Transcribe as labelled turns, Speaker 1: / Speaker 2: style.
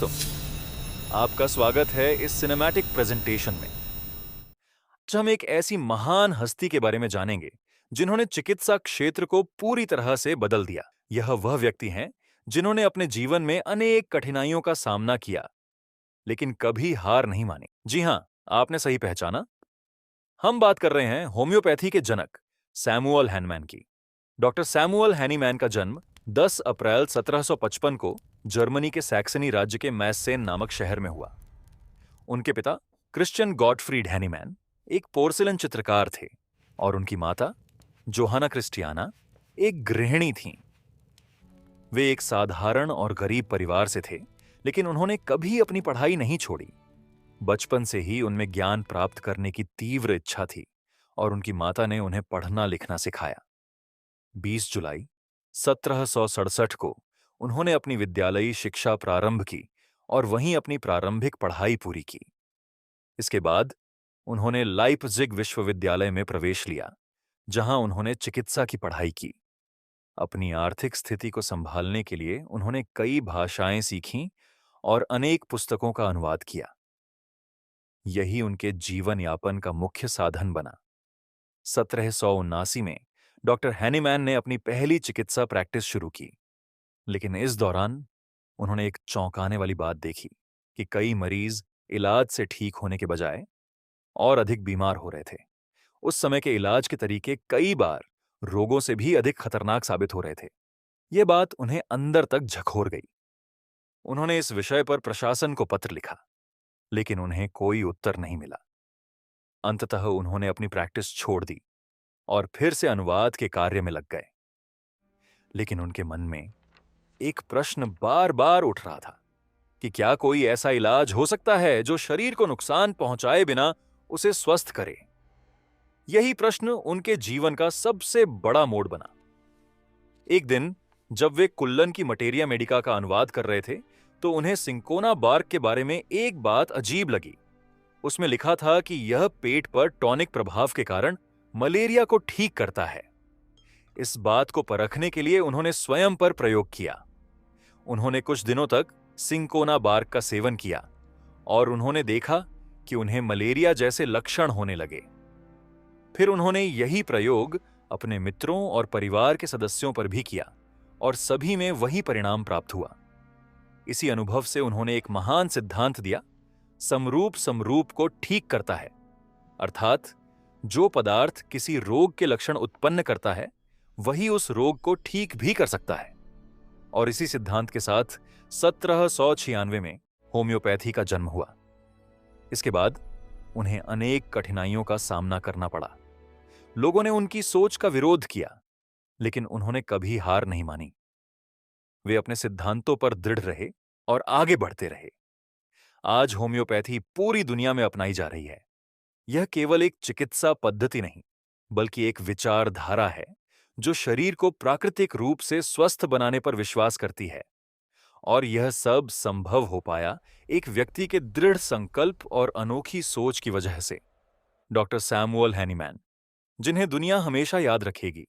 Speaker 1: तो आपका स्वागत है इस सिनेमैटिक प्रेजेंटेशन में। आज हम एक ऐसी महान हस्ती के बारे में जानेंगे जिन्होंने चिकित्सा क्षेत्र को पूरी तरह से बदल दिया। यह वह व्यक्ति हैं जिन्होंने अपने जीवन में अनेक कठिनाइयों का सामना किया, लेकिन कभी हार नहीं मानी। जी हां, आपने सही पहचाना। हम बात कर रहे हैं होम्योपैथी के जनक सैमुअल हैनीमैन की। डॉक्टर सैमुअल हैनीमैन का जन्म 10 अप्रैल 1755 को जर्मनी के सैक्सनी राज्य के मैसेन नामक शहर में हुआ। उनके पिता क्रिश्चियन गॉटफ्रीड हैनीमैन एक पोर्सिलन चित्रकार थे और उनकी माता जोहाना क्रिस्टियाना एक गृहिणी थीं। वे एक साधारण और गरीब परिवार से थे, लेकिन उन्होंने कभी अपनी पढ़ाई नहीं छोड़ी। बचपन से ही उनमें ज्ञान प्राप्त करने की तीव्र इच्छा थी और उनकी माता ने उन्हें पढ़ना लिखना सिखाया। 20 जुलाई 1767 को उन्होंने अपनी विद्यालयी शिक्षा प्रारंभ की और वहीं अपनी प्रारंभिक पढ़ाई पूरी की। इसके बाद उन्होंने लाइप्जिग विश्वविद्यालय में प्रवेश लिया, जहां उन्होंने चिकित्सा की पढ़ाई की। अपनी आर्थिक स्थिति को संभालने के लिए उन्होंने कई भाषाएं सीखीं और अनेक पुस्तकों का अनुवाद किया। यही उनके जीवन यापन का मुख्य साधन बना। 1779 में डॉक्टर हैनीमैन ने अपनी पहली चिकित्सा प्रैक्टिस शुरू की, लेकिन इस दौरान उन्होंने एक चौंकाने वाली बात देखी कि कई मरीज इलाज से ठीक होने के बजाय और अधिक बीमार हो रहे थे। उस समय के इलाज के तरीके कई बार रोगों से भी अधिक खतरनाक साबित हो रहे थे। यह बात उन्हें अंदर तक झकझोर गई। उन्होंने इस विषय पर प्रशासन को पत्र लिखा, लेकिन उन्हें कोई उत्तर नहीं मिला। अंततः उन्होंने अपनी प्रैक्टिस छोड़ दी और फिर से अनुवाद के कार्य में लग गए। लेकिन उनके मन में एक प्रश्न बार बार उठ रहा था कि क्या कोई ऐसा इलाज हो सकता है जो शरीर को नुकसान पहुंचाए बिना उसे स्वस्थ करे। यही प्रश्न उनके जीवन का सबसे बड़ा मोड़ बना। एक दिन जब वे कुल्लन की मटेरिया मेडिका का अनुवाद कर रहे थे, तो उन्हें सिंकोना बार्क के बारे में एक बात अजीब लगी। उसमें लिखा था कि यह पेट पर टॉनिक प्रभाव के कारण मलेरिया को ठीक करता है। इस बात को परखने के लिए उन्होंने स्वयं पर प्रयोग किया। उन्होंने कुछ दिनों तक सिंकोना बार्क का सेवन किया और उन्होंने देखा कि उन्हें मलेरिया जैसे लक्षण होने लगे। फिर उन्होंने यही प्रयोग अपने मित्रों और परिवार के सदस्यों पर भी किया और सभी में वही परिणाम प्राप्त हुआ। इसी अनुभव से उन्होंने एक महान सिद्धांत दिया, समरूप समरूप को ठीक करता है। अर्थात जो पदार्थ किसी रोग के लक्षण उत्पन्न करता है, वही उस रोग को ठीक भी कर सकता है। और इसी सिद्धांत के साथ 1796 में होम्योपैथी का जन्म हुआ। इसके बाद उन्हें अनेक कठिनाइयों का सामना करना पड़ा। लोगों ने उनकी सोच का विरोध किया, लेकिन उन्होंने कभी हार नहीं मानी। वे अपने सिद्धांतों पर दृढ़ रहे और आगे बढ़ते रहे। आज होम्योपैथी पूरी दुनिया में अपनाई जा रही है। यह केवल एक चिकित्सा पद्धति नहीं, बल्कि एक विचारधारा है जो शरीर को प्राकृतिक रूप से स्वस्थ बनाने पर विश्वास करती है। और यह सब संभव हो पाया एक व्यक्ति के दृढ़ संकल्प और अनोखी सोच की वजह से। डॉक्टर सैमुअल हैनीमैन, जिन्हें दुनिया हमेशा याद रखेगी।